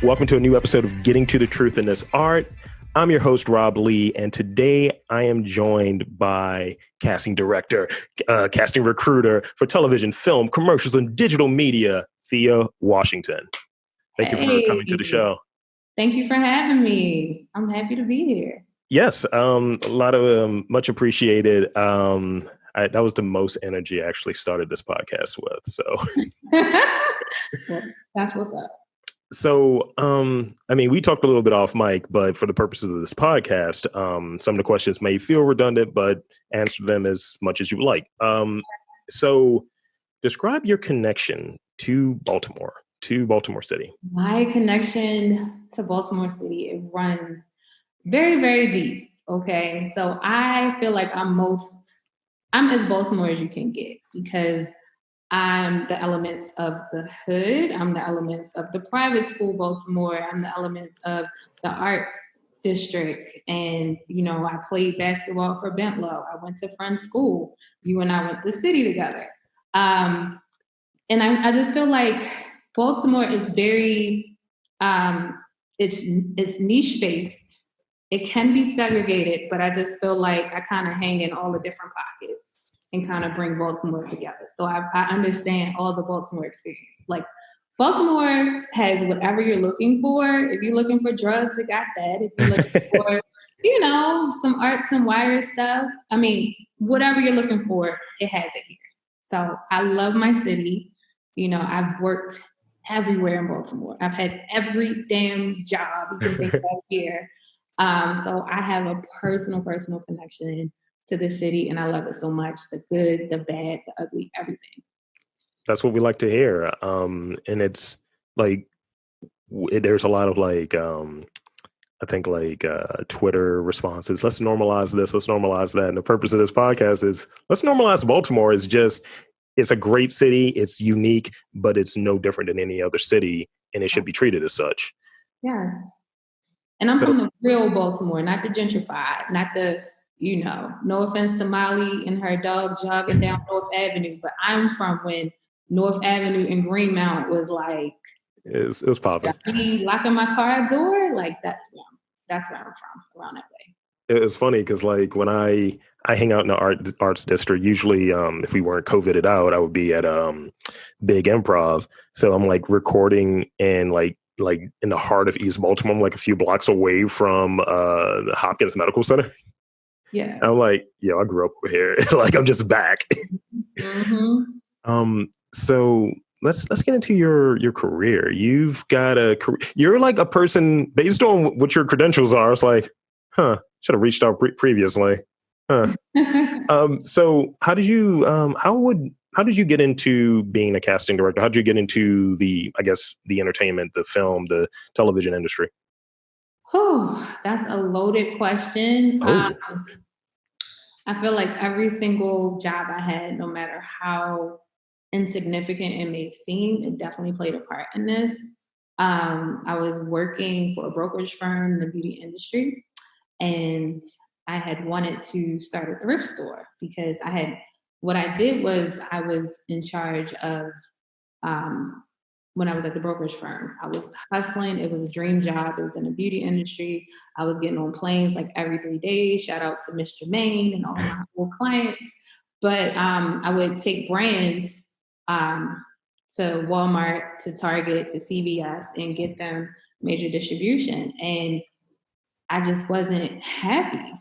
Welcome to a new episode of Getting to the Truth in This Art. I'm your host, Rob Lee, and today I am joined by casting director, casting recruiter for television, film, commercials, and digital media, Thea Washington. Thank you for coming to the show. Thank you for having me. I'm happy to be here. Yes, a lot of much appreciated. That was the most energy I actually started this podcast with. So, well, that's what's up. So, we talked a little bit off mic, but for the purposes of this podcast, some of the questions may feel redundant, but answer them as much as you like. So describe your connection to Baltimore City. My connection to Baltimore City, it runs very, very deep. Okay. So I feel like I'm as Baltimore as you can get because I'm the elements of the hood. I'm the elements of the private school Baltimore. I'm the elements of the arts district. And, I played basketball for Bentlow. I went to Friends School. You and I went to City together. And I just feel like Baltimore is very, it's niche-based. It can be segregated, but I just feel like I kind of hang in all the different pockets and kind of bring Baltimore together. So I understand all the Baltimore experience. Like Baltimore has whatever you're looking for. If you're looking for drugs, it got that. If you're looking for, some arts and wire stuff, whatever you're looking for, it has it here. So I love my city. I've worked everywhere in Baltimore. I've had every damn job you can think of here. So I have a personal connection to the city, and I love it so much. The good, the bad, the ugly, everything. That's what we like to hear. And it's like, there's a lot of Twitter responses. Let's normalize this. Let's normalize that. And the purpose of this podcast is let's normalize Baltimore. It's a great city. It's unique, but it's no different than any other city, and it should be treated as such. Yes. And I'm from the real Baltimore, not the gentrified, not the, no offense to Molly and her dog jogging down North Avenue, but I'm from when North Avenue and Greenmount was like, it was popping. Me locking my car door, like that's where I'm from, around that way. It's funny because when I hang out in the arts district, usually if we weren't COVIDed out, I would be at Big Improv. So I'm recording in in the heart of East Baltimore. I'm a few blocks away from the Hopkins Medical Center. Yeah. I'm I grew up over here. I'm just back. Mm-hmm. So let's get into your career. You've got a career. You're a person based on what your credentials are. It's should have reached out previously. So how did you get into being a casting director? How did you get into the entertainment, the film, the television industry? Oh, that's a loaded question. Oh. I feel like every single job I had, no matter how insignificant it may seem, it definitely played a part in this. I was working for a brokerage firm in the beauty industry, and I had wanted to start a thrift store because what I did was I was in charge of, when I was at the brokerage firm, I was hustling. It was a dream job. It was in the beauty industry. I was getting on planes every 3 days. Shout out to Miss Jermaine and all my old clients. But I would take brands to Walmart, to Target, to CVS, and get them major distribution. And I just wasn't happy.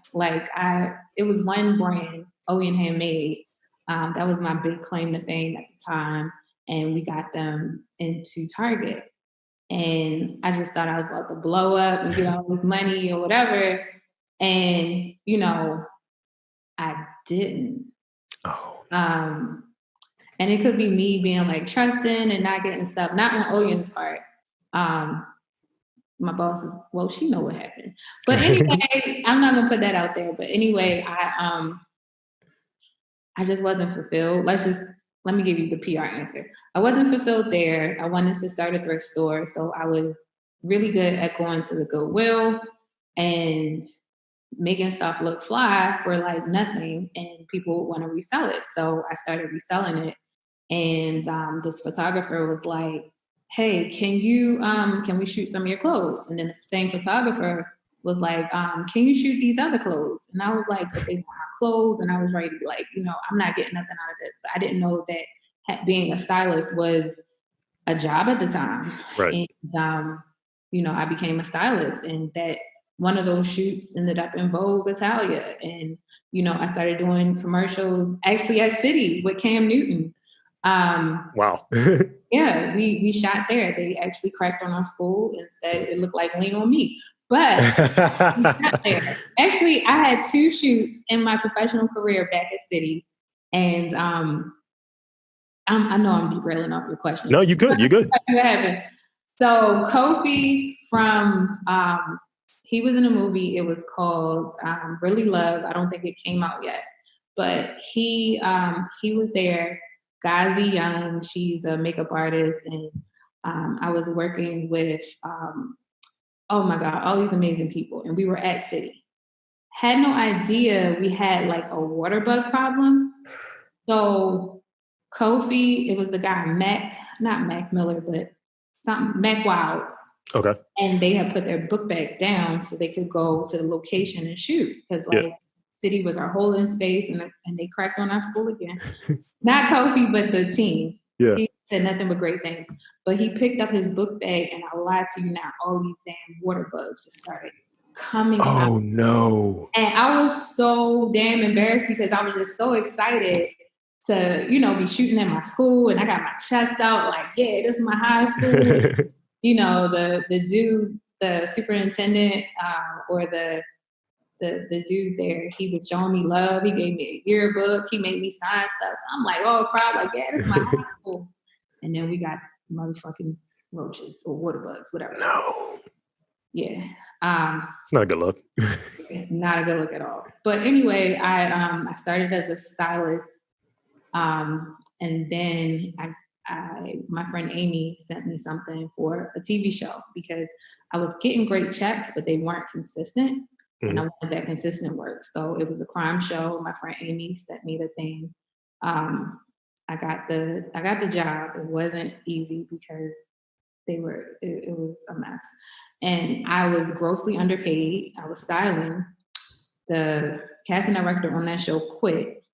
It was one brand, Owen Handmade. That was my big claim to fame at the time. And we got them into Target. And I just thought I was about to blow up and get all this money or whatever. And, I didn't. Oh. And it could be me being trusting and not getting stuff, not on Owen's part. My boss is, she know what happened. But anyway, I'm not gonna put that out there. But anyway, I just wasn't fulfilled. Let me give you the PR answer. I wasn't fulfilled there. I wanted to start a thrift store. So I was really good at going to the Goodwill and making stuff look fly for nothing, and people would want to resell it. So I started reselling it. And this photographer was like, hey, can we shoot some of your clothes? And then the same photographer was like, can you shoot these other clothes? And I was like, but they want our clothes. And I was ready to be like, I'm not getting nothing out of this. But I didn't know that being a stylist was a job at the time. Right. And, I became a stylist, and that one of those shoots ended up in Vogue Italia. And, I started doing commercials actually at City with Cam Newton. Wow. Yeah, we shot there. They actually cracked on our school and said it looked like Lean on Me. But we shot there. Actually, I had 2 shoots in my professional career back at City. And I know I'm derailing off your question. No, you good. You good. What happened? So Kofi he was in a movie. It was called Really Love. I don't think it came out yet, but he was there. Gazi Young, she's a makeup artist, and I was working with oh my God, all these amazing people, and we were at City. Had no idea we had like a water bug problem. So Kofi, it was the guy not Mac Miller, but Mac Wilds. Okay. And they had put their book bags down so they could go to the location and shoot, because City was our holding space, and they cracked on our school again. Not Kofi, but the team. Yeah. He said nothing but great things. But he picked up his book bag, and I lied to you not, all these damn water bugs just started coming out. Oh no. And I was so damn embarrassed because I was just so excited to, be shooting at my school, and I got my chest out like, yeah, this is my high school. The dude, the superintendent, or the dude there, he was showing me love. He gave me a yearbook. He made me sign stuff. So I'm like, oh, proud, like, yeah, this is my high school. And then we got motherfucking roaches or water bugs, whatever. No. Yeah. It's not a good look. Not a good look at all. But anyway, I started as a stylist. And then my friend Amy sent me something for a TV show because I was getting great checks, but they weren't consistent. Mm-hmm. And I wanted that consistent work. So it was a crime show. My friend Amy sent me the thing. I got the job. It wasn't easy because it was a mess. And I was grossly underpaid. I was styling. The casting director on that show quit.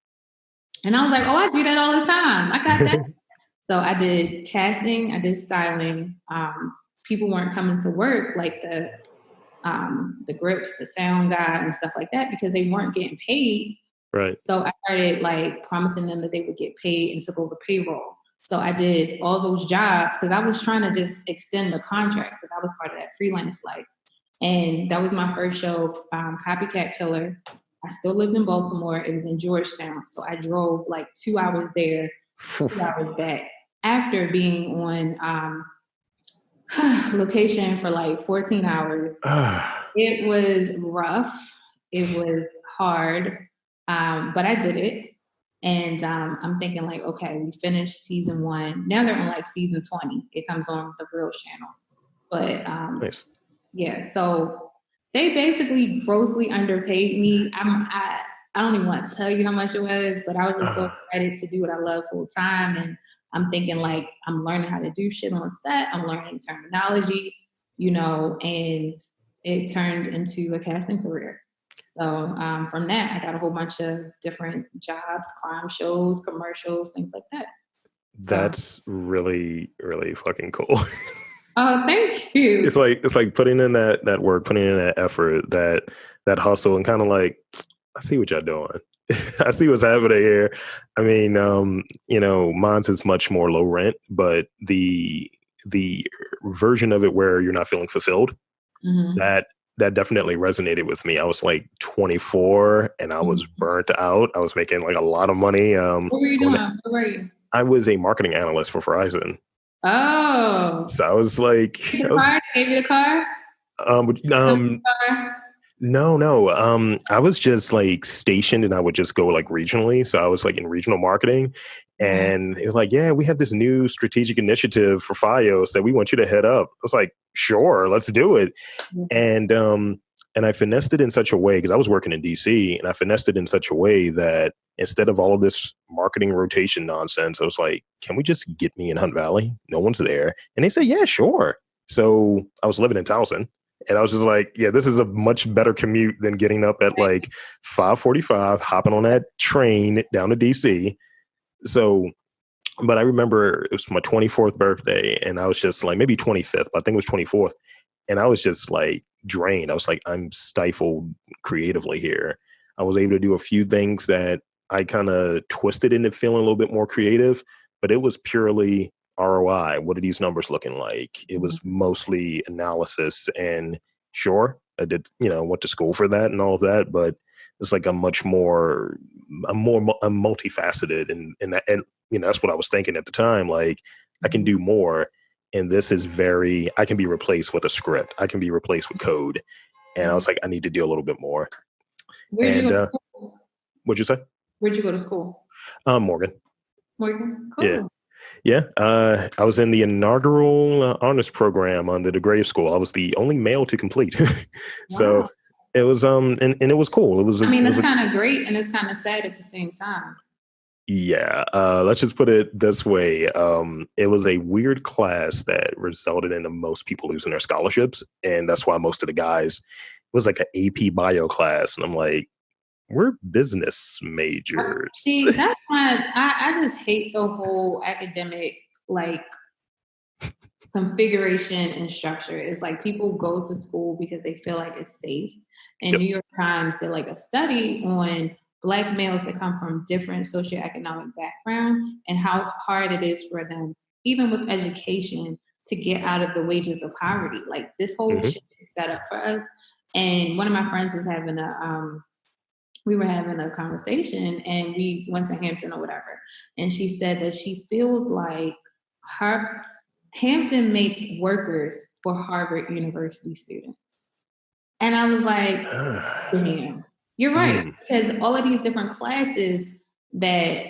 And I was like, oh, I do that all the time. I got that. So I did casting, I did styling. People weren't coming to work, like the grips, the sound guy and stuff like that, because they weren't getting paid. Right. So I started like promising them that they would get paid and took over payroll. So I did all those jobs because I was trying to just extend the contract because I was part of that freelance life. And that was my first show, Copycat Killer. I still lived in Baltimore. It was in Georgetown. So I drove like 2 hours there, 2 hours back after being on location for like 14 hours. It was rough. It was hard, but I did it. And I'm thinking like, okay, we finished season 1. Now they're on like season 20. It comes on the Reelz channel. But nice. Yeah, so they basically grossly underpaid me. I don't even want to tell you how much it was, but I was just so excited to do what I love full time. And I'm thinking like, I'm learning how to do shit on set. I'm learning terminology, and it turned into a casting career. So from that, I got a whole bunch of different jobs, crime shows, commercials, things like that. That's really, really fucking cool. Oh, thank you. It's like putting in that work, putting in that effort, that hustle, and kind of like, I see what y'all doing. I see what's happening here. I mean, mine's is much more low rent, but the version of it where you're not feeling fulfilled, mm-hmm. that definitely resonated with me. I was like 24 and I was burnt out. I was making like a lot of money. What were you doing? Where were you? I was a marketing analyst for Verizon. Oh. So I was like, Gave you the car? No. I was just like stationed and I would just go like regionally. So I was like in regional marketing and it was like, yeah, we have this new strategic initiative for Fios that we want you to head up. I was like, sure, let's do it. And And I finessed it in such a way, because I was working in DC, and I finessed it in such a way that instead of all of this marketing rotation nonsense, I was like, can we just get me in Hunt Valley? No one's there. And they said, yeah, sure. So I was living in Towson, and I was just like, yeah, this is a much better commute than getting up at like 5:45, hopping on that train down to DC. So, but I remember it was my 24th birthday, and I was just like, maybe 25th, but I think it was 24th. And I was just like drained. I was like, I'm stifled creatively here. I was able to do a few things that I kind of twisted into feeling a little bit more creative, but it was purely ROI. What are these numbers looking like? It was mostly analysis. And sure, I did, went to school for that and all of that, but it's like I'm multifaceted, and that, and that's what I was thinking at the time. Like, I can do more. And this is I can be replaced with a script. I can be replaced with code. And I was like, I need to do a little bit more. Where'd you go to school? What'd you say? Where'd you go to school? Morgan. Morgan? Cool. Yeah. I was in the inaugural honors program on the degree school. I was the only male to complete. So it was, and it was cool. It was, it's kind of great, and it's kind of sad at the same time. Yeah, let's just put it this way. It was a weird class that resulted in most people losing their scholarships. And that's why most of the guys, it was like an AP bio class. And I'm like, we're business majors. See, that's why I just hate the whole academic, like, configuration and structure. It's like people go to school because they feel like it's safe. And New York Times did like a study on Black males that come from different socioeconomic background and how hard it is for them, even with education, to get out of the wages of poverty. Like, this whole shit is set up for us. And one of my friends was having we were having a conversation, and we went to Hampton or whatever. And she said that she feels like Hampton makes workers for Harvard University students. And I was like, damn. You're right, because all of these different classes that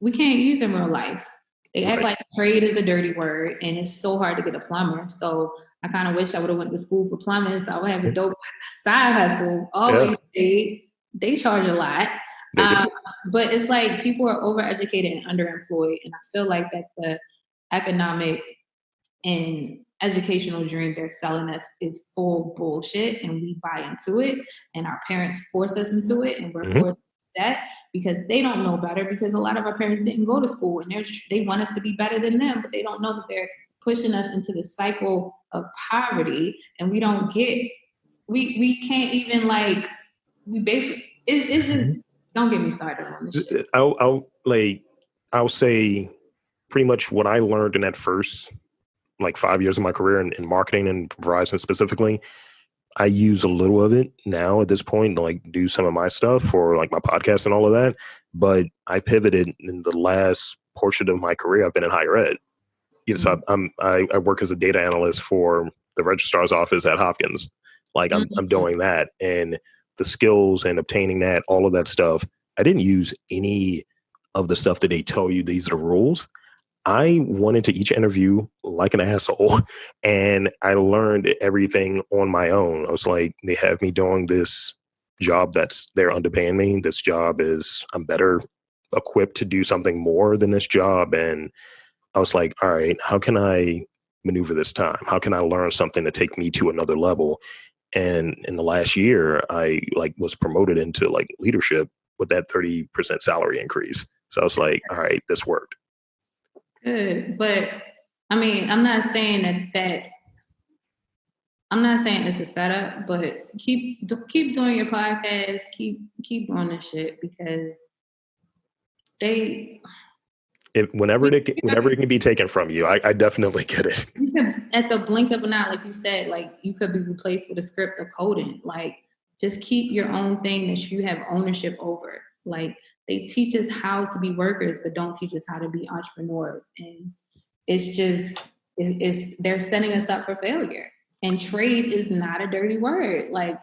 we can't use in real life. They act like trade is a dirty word, and it's so hard to get a plumber. So I kind of wish I would have went to school for plumbing, so I would have a dope side hustle. Always paid. They charge a lot. But it's like people are overeducated and underemployed, and I feel like that the economic and educational dream they're selling us is full bullshit, and we buy into it, and our parents force us into it, and we're forced to that because they don't know better, because a lot of our parents didn't go to school, and they want us to be better than them, but they don't know that they're pushing us into the cycle of poverty, and we don't get, we can't even, like, we basically, it's just, don't get me started on this shit. I'll say pretty much what I learned in that first like 5 years of my career in marketing and Verizon specifically. I use a little of it now at this point to like do some of my stuff for like my podcast and all of that. But I pivoted in the last portion of my career. I've been in higher ed. So I work as a data analyst for the registrar's office at Hopkins. Like I'm doing that, and the skills and obtaining that, all of that stuff. I didn't use any of the stuff that they tell you these are the rules. I went into each interview like an asshole, and I learned everything on my own. I was like, they have me doing this job they're underpaying me. This job I'm better equipped to do something more than this job. And I was like, all right, how can I maneuver this time? How can I learn something to take me to another level? And in the last year, I was promoted into leadership with that 30% salary increase. So I was like, all right, this worked. Good, but I mean, I'm not saying I'm not saying it's a setup, but keep doing your podcast, keep doing this shit, because whenever it can be taken from you, I definitely get it. At the blink of an eye, like you said, like you could be replaced with a script or coding. Like, just keep your own thing that you have ownership over. Like, they teach us how to be workers, but don't teach us how to be entrepreneurs. And it's just, they're setting us up for failure. And trade is not a dirty word. Like,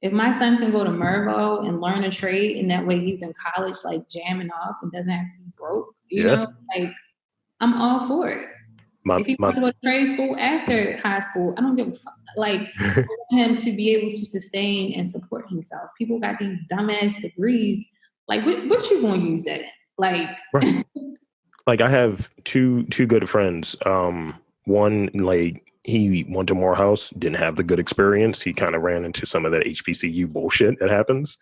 if my son can go to Mervo and learn a trade, and that way he's in college, like jamming off and doesn't have to be broke, you know, like, I'm all for it. If he wants to go to trade school after high school, I don't give a fuck. Like, I want him to be able to sustain and support himself. People got these dumbass degrees. Like, what you gonna use that in? Like, Right. Like I have two good friends. One, like, he went to Morehouse, didn't have the good experience. He kind of ran into some of that HBCU bullshit that happens.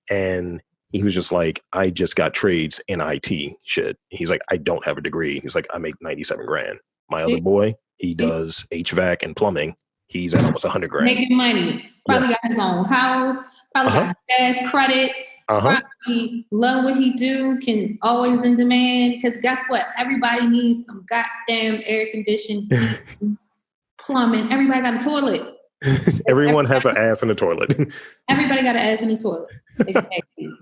And he was just like, I just got trades in IT shit. He's like, I don't have a degree. He's like, I make 97 grand. My other see, boy, he does HVAC and plumbing. He's at almost 100 grand. making money. Probably got his own house. Probably got gas credit. Probably love what he do. Can always in demand. Because guess what? Everybody needs some goddamn air conditioning, plumbing. Everybody got a toilet. Everyone has an ass in the toilet. Everybody got an ass in the toilet. Exactly.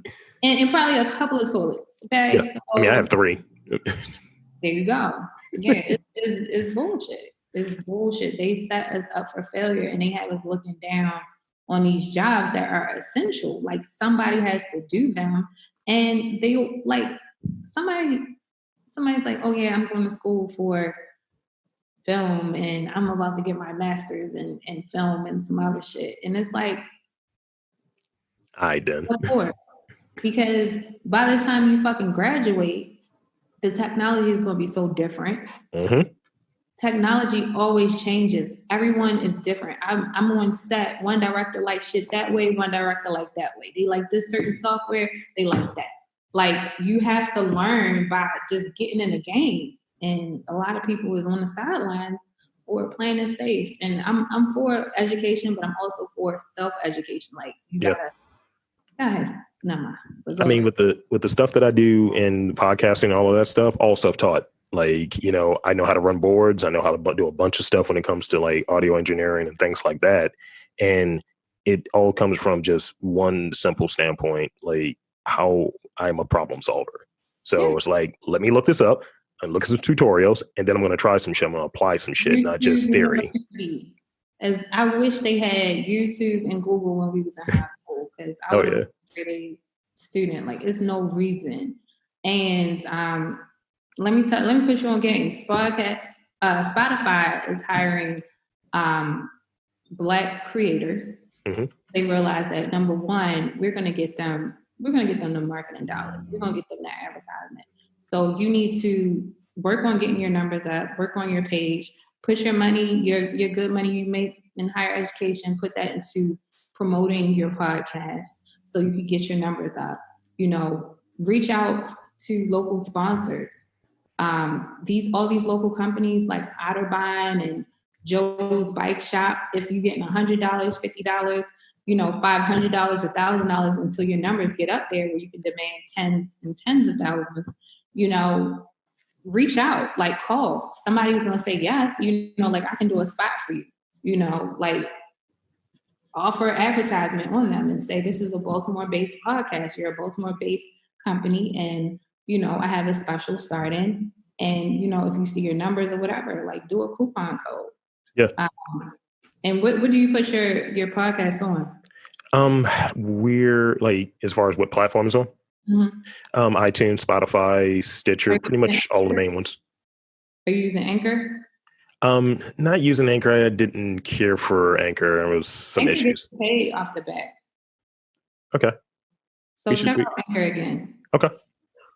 and probably a couple of toilets. Okay. Yeah. So, I mean, I have 3. There you go. Yeah, it's bullshit. It's bullshit. They set us up for failure and they have us looking down on these jobs that are essential. Like, somebody has to do them. And they like somebody's like, oh yeah, I'm going to school for film and I'm about to get my master's in film and some other shit. And it's like, I did. Because by the time you fucking graduate, the technology is going to be so different. Mm-hmm. Technology always changes. Everyone is different. I'm on set. One director likes shit that way. One director like that way. They like this certain software. They like that. Like, you have to learn by just getting in the game. And a lot of people is on the sideline or playing it safe. And I'm for education, but I'm also for self-education. Like, you gotta, go ahead. No. I mean, with the stuff that I do in podcasting and all of that stuff, all self-taught. Like, you know, I know how to run boards. I know how to do a bunch of stuff when it comes to like audio engineering and things like that. And it all comes from just one simple standpoint, like how I'm a problem solver. So it's like, let me look this up and look at some tutorials, and then I'm going to try some shit. I'm going to apply some shit, not just theory. As I wish they had YouTube and Google when we was in high school, because I was a student. Like, it's no reason. And let me put you on game. Spotify is hiring Black creators. Mm-hmm. They realized that, number one, we're gonna get them the marketing dollars. We're gonna get them that advertisement. So you need to work on getting your numbers up, work on your page, put your money, your good money you make in higher education, put that into promoting your podcast so you can get your numbers up. You know, reach out to local sponsors. All these local companies like Otterbein and Joe's Bike Shop, if you're getting $100, $50, you know, $500, $1,000 until your numbers get up there where you can demand tens and tens of thousands, you know, reach out, like call. Somebody's going to say yes, you know, like I can do a spot for you, you know, like offer advertisement on them and say, this is a Baltimore-based podcast. You're a Baltimore-based company and, you know, I have a special starting and, you know, if you see your numbers or whatever, like do a coupon code. Yeah. And what do you put your podcast on? We're like, as far as what platform is on? Mm-hmm. iTunes, Spotify, Stitcher, pretty much all of the main ones. Are you using Anchor? Not using Anchor. I didn't care for Anchor. There was some Anchor issues. Gets paid off the bat. Okay. So check out Anchor again. Okay.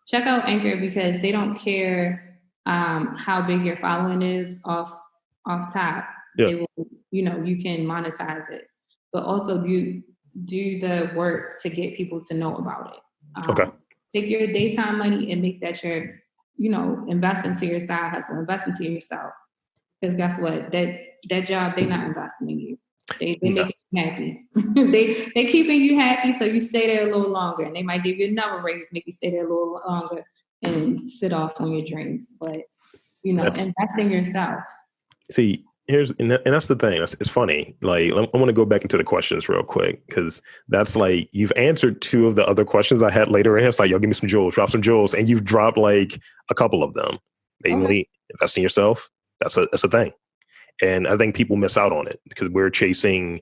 Check out Anchor because they don't care how big your following is off top. Yeah. They will, you know, you can monetize it, but also do the work to get people to know about it. Okay. Take your daytime money and make that your, you know, invest into your side hustle, invest into yourself. Because guess what? That job, they're not investing in you. They make you happy. they keeping you happy, so you stay there a little longer. And they might give you another raise, make you stay there a little longer and sit off on your dreams. But, you know, invest in yourself. See, and that's the thing. It's funny. Like, I want to go back into the questions real quick because that's like you've answered 2 of the other questions I had later. And it's like, yo, give me some jewels, drop some jewels, and you've dropped like a couple of them. Namely, invest in yourself. That's a thing. And I think people miss out on it because we're chasing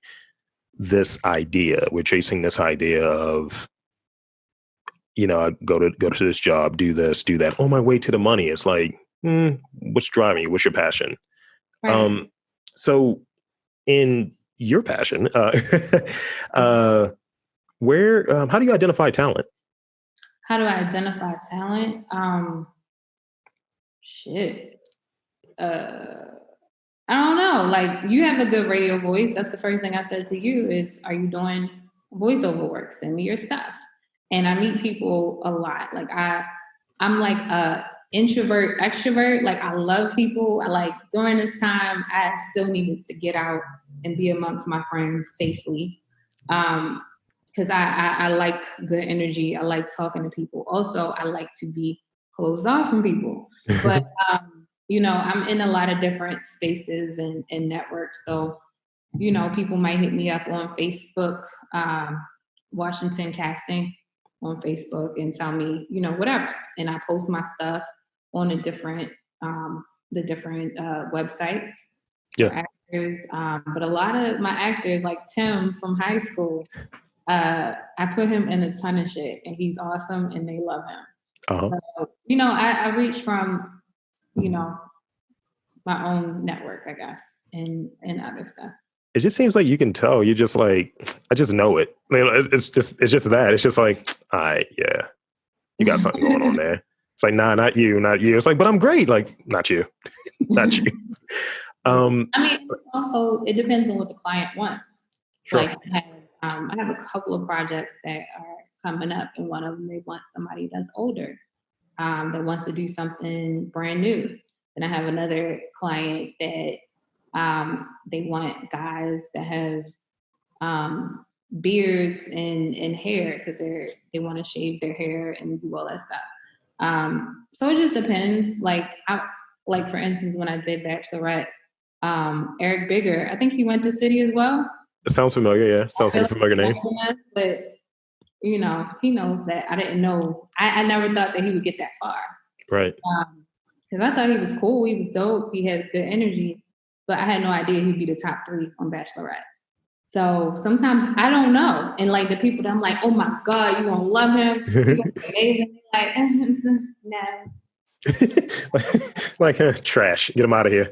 this idea. We're chasing this idea of, you know, go to this job, do this, do that. On my way to the money. It's like, what's driving you? What's your passion? Right. So in your passion, uh, how do you identify talent? How do I identify talent? Shit. I don't know. Like, you have a good radio voice. That's the first thing I said to you is, are you doing voiceover work? Send me your stuff. And I meet people a lot. Like, I'm like a introvert, extrovert. Like, I love people. I like, during this time, I still needed to get out and be amongst my friends safely. Because I like good energy. I like talking to people. Also, I like to be closed off from people. But, I'm in a lot of different spaces and networks. So, people might hit me up on Facebook, Washington Casting on Facebook, and tell me, whatever. And I post my stuff on the different websites for actors. But a lot of my actors, like Tim from high school, I put him in a ton of shit, and he's awesome, and they love him. So, I reach from, my own network, I guess, and other stuff. It just seems like you can tell. You're just like, I just know it. It's just that. It's just like, all right, yeah, you got something going on there. It's like, nah, not you. It's like, but I'm great. Like, not you, not you. Also, it depends on what the client wants. Sure. Like, I have a couple of projects that are coming up, and one of them, they want somebody that's older, that wants to do something brand new. And I have another client that they want guys that have beards and hair, because they want to shave their hair and do all that stuff. So it just depends. Like, for instance, when I did Bachelorette, Eric Bigger, I think he went to City as well. It sounds familiar, yeah. Sounds like a familiar name. But, he knows that I didn't know. I never thought that he would get that far. Right. Because I thought he was cool. He was dope. He had good energy. But I had no idea he'd be the top 3 on Bachelorette. So sometimes I don't know. And like the people that I'm like, oh my God, you're going to love him. He's going to be amazing. Like, no. Like, trash. Get him out of here.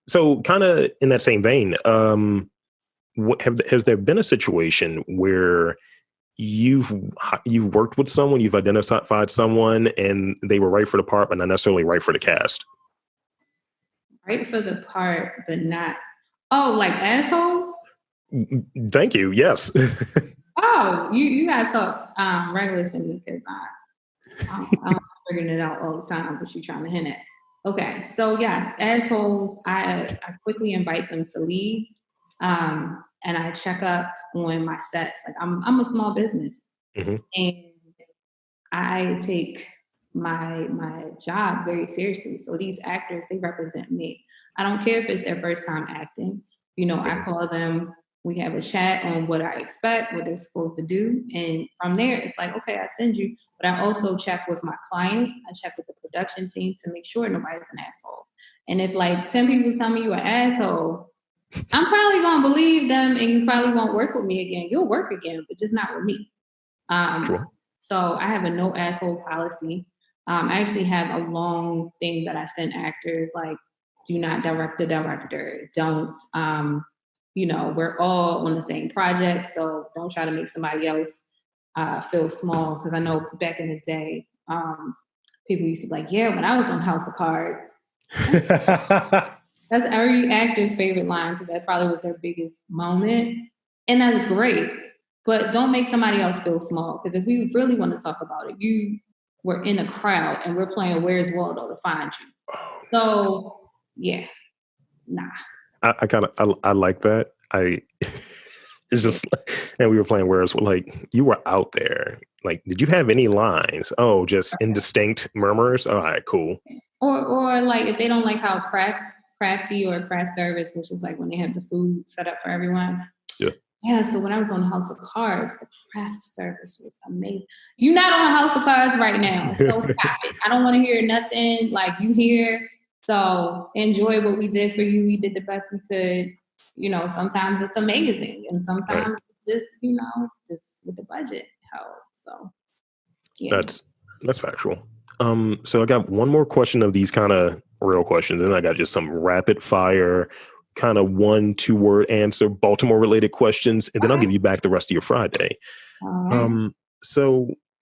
So kind of in that same vein, has there been a situation where you've worked with someone, you've identified someone, and they were right for the part, but not necessarily right for the cast? Right for the part, but not. Oh, like assholes? Thank you. Yes. Oh, you gotta talk regular to me, because I'm figuring it out all the time, but you're trying to hint at. Okay, so yes, assholes. I quickly invite them to leave. And I check up on my sets. Like, I'm a small business, and I take my job very seriously. So these actors, they represent me. I don't care if it's their first time acting. I call them. We have a chat on what I expect, what they're supposed to do, and from there, it's like, okay, I send you. But I also check with my client. I check with the production team to make sure nobody's an asshole. And if like 10 people tell me you're an asshole, I'm probably going to believe them, and you probably won't work with me again. You'll work again, but just not with me. Sure. So I have a no asshole policy. I actually have a long thing that I send actors, like, do not direct the director. Don't, we're all on the same project, so don't try to make somebody else feel small. Because I know back in the day, people used to be like, yeah, when I was on House of Cards. That's every actor's favorite line, because that probably was their biggest moment. And that's great. But don't make somebody else feel small. Because if we really want to talk about it, you were in a crowd and we're playing Where's Waldo to find you. So, yeah, nah. I like that. It's just, and we were playing Where's, like, you were out there. Like, did you have any lines? Oh, just indistinct murmurs? All right, cool. Or like, if they don't like how crafty or craft service, which is like when they have the food set up for everyone. Yeah, so when I was on House of Cards, the craft service was amazing. You're not on House of Cards right now, so stop it. I don't want to hear nothing like you hear. So enjoy what we did for you. We did the best we could. Sometimes it's amazing, and sometimes just with the budget help. So yeah. That's factual. So I got one more question of these kind of real questions, and I got just some rapid fire kind of 1-2 word answer, Baltimore related questions, and then I'll give you back the rest of your Friday. All right. So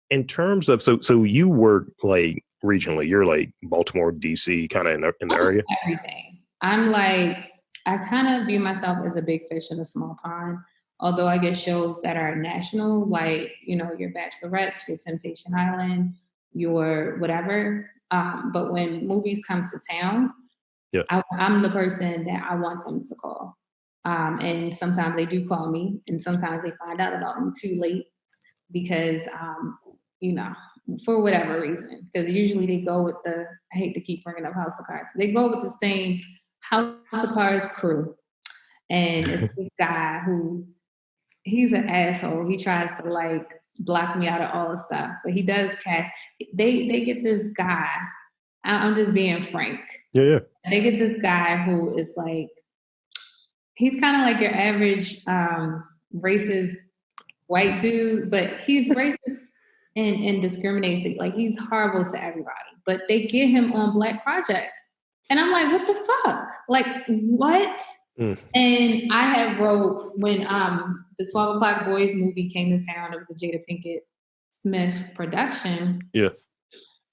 in terms of, so you work like regionally, you're like Baltimore, DC, kind of in the area? Everything. I'm like, I kind of view myself as a big fish in a small pond. Although I get shows that are national, like, your Bachelorettes, your Temptation Island, your whatever. But when movies come to town, Yeah. I'm the person that I want them to call. And sometimes they do call me, and sometimes they find out about me too late because, you know, for whatever reason. Because usually they go with I hate to keep bringing up House of Cards, they go with the same House of Cards crew. And it's this guy who, he's an asshole. He tries to like block me out of all the stuff, but he does cast. They get this guy. I'm just being frank. Yeah. They get this guy who is like, he's kind of like your average racist white dude, but he's racist and discriminates. Like, he's horrible to everybody. But they get him on Black projects, and I'm like, what the fuck? Like, what? And I had wrote when the 12 O'Clock Boys movie came to town. It was a Jada Pinkett Smith production. Yeah.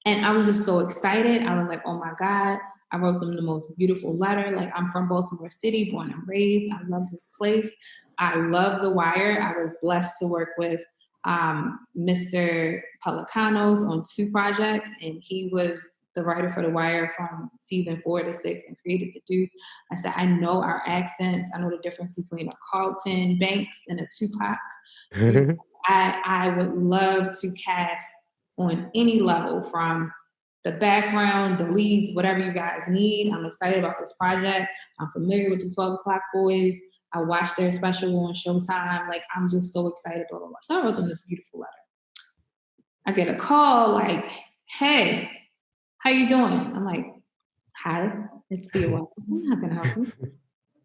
And I was just so excited. I was like, oh my God. I wrote them the most beautiful letter. Like, I'm from Baltimore City, born and raised. I love this place. I love The Wire. I was blessed to work with Mr. Pelicanos on 2 projects, and he was the writer for The Wire from season 4 to 6 and created The Deuce. I said, I know our accents. I know the difference between a Carlton Banks and a Tupac. I would love to cast on any level, from the background, the leads, whatever you guys need. I'm excited about this project. I'm familiar with the 12 O'Clock Boys. I watched their special on Showtime. Like, I'm just so excited. Blah, blah, blah. So I wrote them this beautiful letter. I get a call like, hey, how you doing? I'm like, hi, it's Thea Washington. How can I help you?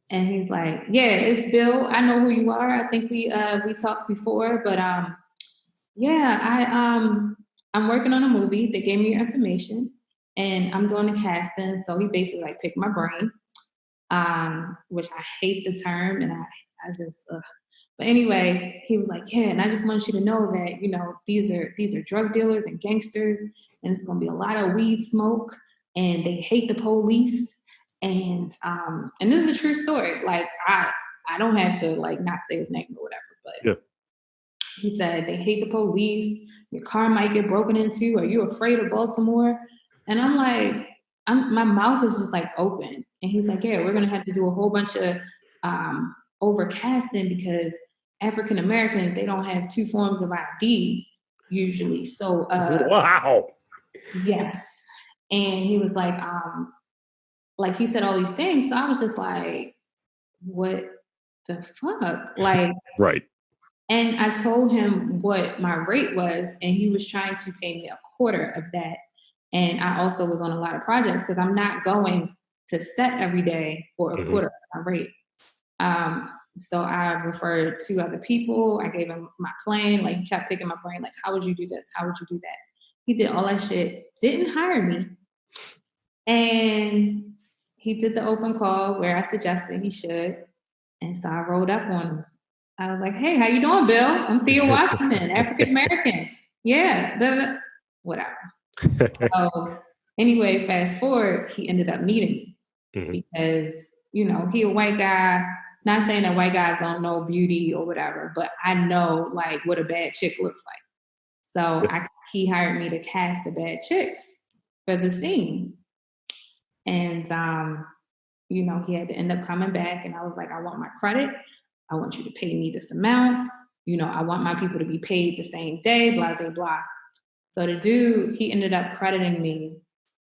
And he's like, yeah, it's Bill. I know who you are. I think we talked before, but I'm working on a movie. They gave me your information, and I'm doing the casting. So he basically like picked my brain, which I hate the term, and I just. But anyway, he was like, yeah, and I just want you to know that, these are drug dealers and gangsters, and it's gonna be a lot of weed smoke, and they hate the police. And this is a true story. Like, I don't have to like not say his name or whatever, but yeah. He said they hate the police. Your car might get broken into. Are you afraid of Baltimore? And I'm like, my mouth is just like open. And he's like, yeah, we're gonna have to do a whole bunch of overcasting because African Americans, they don't have 2 forms of ID usually. So wow. Yes. And he was like he said all these things. So I was just like, what the fuck? Like, right. And I told him what my rate was, and he was trying to pay me a quarter of that. And I also was on a lot of projects because I'm not going to set every day for a quarter of my rate. So I referred 2 other people. I gave him my plan. Like, he kept picking my brain, like, how would you do this? How would you do that? He did all that shit, didn't hire me. And he did the open call where I suggested he should. And so I rolled up on him. I was like, hey, how you doing, Bill? I'm Thea Washington, African American. Yeah, whatever. So anyway, fast forward, he ended up meeting me because, he a white guy. Not saying that white guys don't know beauty or whatever, but I know like what a bad chick looks like. So he hired me to cast the bad chicks for the scene. And, he had to end up coming back, and I was like, I want my credit. I want you to pay me this amount. I want my people to be paid the same day, blah, blah, blah. So the dude, he ended up crediting me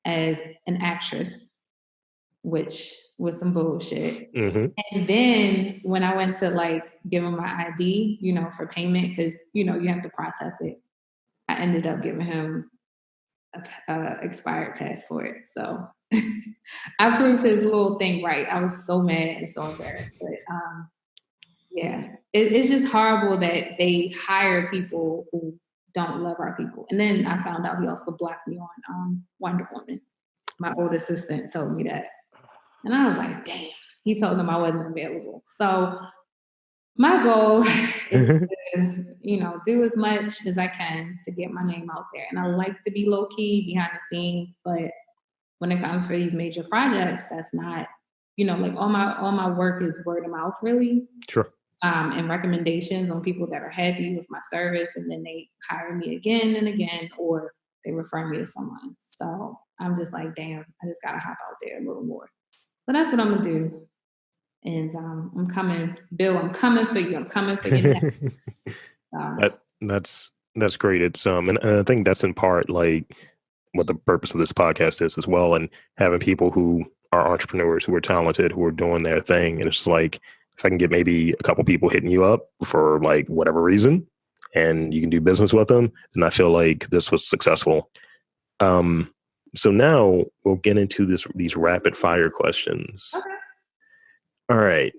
as an actress, which was some bullshit. And then when I went to like give him my ID, for payment, because, you have to process it, I ended up giving him a expired passport. So I proved his little thing right. I was so mad and so embarrassed. But it's just horrible that they hire people who don't love our people. And then I found out he also blocked me on Wonder Woman. My old assistant told me that. And I was like, damn. he told them I wasn't available. So my goal is to, do as much as I can to get my name out there. And I like to be low key behind the scenes, but when it comes for these major projects, that's not, like all my work is word of mouth really. Sure. And recommendations on people that are happy with my service, and then they hire me again and again, or they refer me to someone. So I'm just like, damn, I just gotta hop out there a little more. So that's what I'm gonna do. And I'm coming, Bill. I'm coming for you. I'm coming for you now. That's great. It's and I think that's in part like what the purpose of this podcast is as well, and having people who are entrepreneurs, who are talented, who are doing their thing. And it's like, if I can get maybe a couple people hitting you up for like whatever reason, and you can do business with them, then I feel like this was successful. So now we'll get into these rapid fire questions. Okay. All right.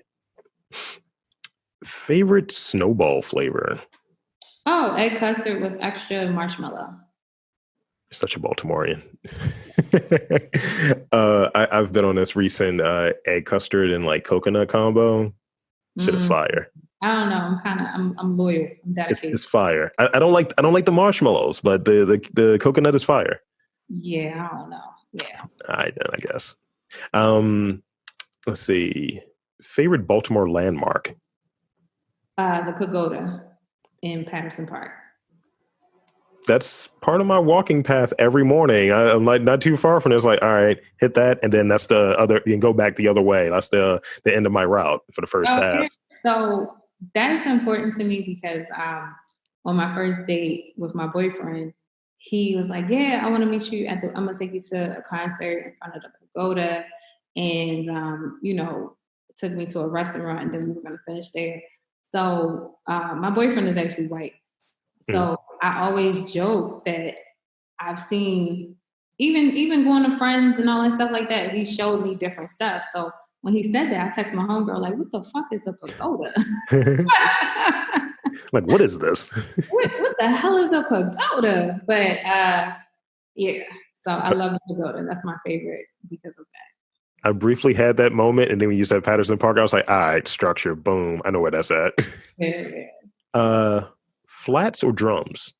Favorite snowball flavor? Oh, egg custard with extra marshmallow. Such a Baltimorean. I've been on this recent egg custard and like coconut combo. Shit is fire. I don't know. I'm loyal. I'm dedicated. It's fire. I don't like the marshmallows, but the coconut is fire. Yeah, I don't know. Yeah. I guess. Let's see. Favorite Baltimore landmark? The pagoda in Patterson Park. That's part of my walking path every morning. I'm like not too far from it. It's like, all right, hit that, and then that's the other. You can go back the other way. That's the end of my route for the first half. So that is important to me because on my first date with my boyfriend, he was like, "Yeah, I want to meet you I'm gonna take you to a concert in front of the pagoda," and took me to a restaurant, and then we were gonna finish there. So my boyfriend is actually white. So I always joke that I've seen, even going to friends and all that stuff like that, he showed me different stuff. So when he said that, I texted my homegirl, like, what the fuck is a pagoda? Like, what is this? what the hell is a pagoda? But yeah, so I love the pagoda. That's my favorite because of that. I briefly had that moment, and then when you said Patterson Park, I was like, all right, structure, boom. I know where that's at. Yeah. Flats or drums?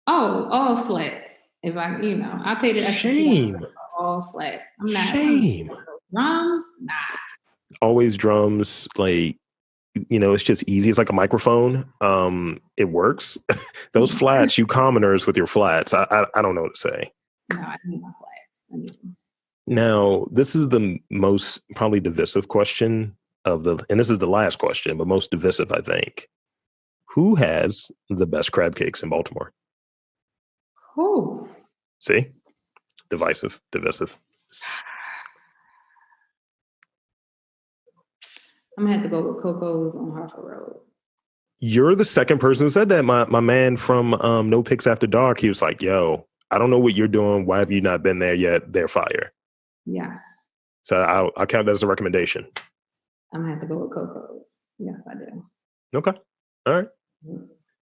Oh, all flats. If I paid it extra. Shame. All flats. I'm not. Shame. Drums? Nah. Always drums. Like, it's just easy. It's like a microphone. It works. Those flats, you commoners with your flats. I don't know what to say. No, I need my flats. Now, this is the most probably divisive question and this is the last question, but most divisive, I think. Who has the best crab cakes in Baltimore? Who? See? Divisive. I'm gonna have to go with Coco's on Harford Road. You're the second person who said that. My man from No Picks After Dark, he was like, yo, I don't know what you're doing. Why have you not been there yet? They're fire. Yes. So I'll count that as a recommendation. I'm gonna have to go with Coco's. Yes, I do. Okay. All right.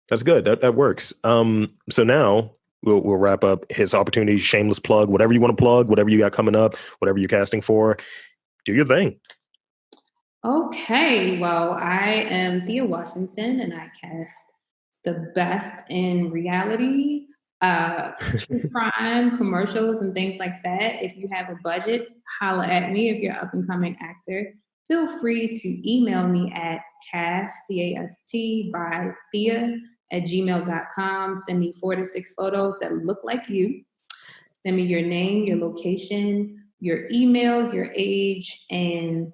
That's good. That works. So now we'll wrap up his opportunity, shameless plug, whatever you want to plug, whatever you got coming up, whatever you're casting for, do your thing. Okay. Well, I am Thea Washington, and I cast the best in reality, true crime, commercials, and things like that. If you have a budget, holla at me. If you're an up-and-coming actor, feel free to email me at cast, C-A-S-T, by Thea @gmail.com. Send me 4 to 6 photos that look like you. Send me your name, your location, your email, your age, and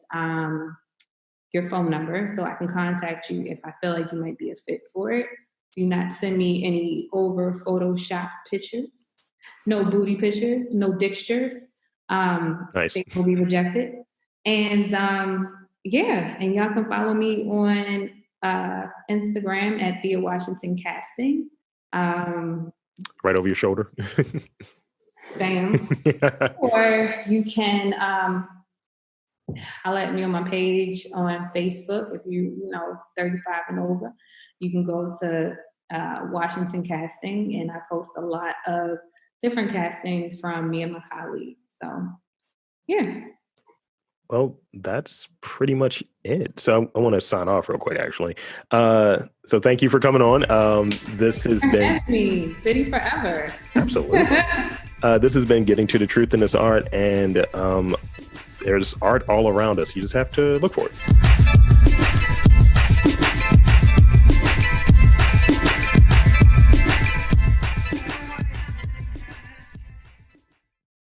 your phone number so I can contact you if I feel like you might be a fit for it. Do not send me any over Photoshop pictures. No booty pictures, no dickstures. Nice. They will be rejected. And and y'all can follow me on Instagram at Thea Washington Casting. Right over your shoulder. Bam. Or you can holler at me on my page on Facebook. If you 35 and over, you can go to Washington Casting, and I post a lot of different castings from me and my colleagues. So, yeah. Well, that's pretty much it. So I want to sign off real quick, actually. So thank you for coming on. This has been me, City Forever. Absolutely. This has been Getting to the Truth in This Art, and there's art all around us. You just have to look for it.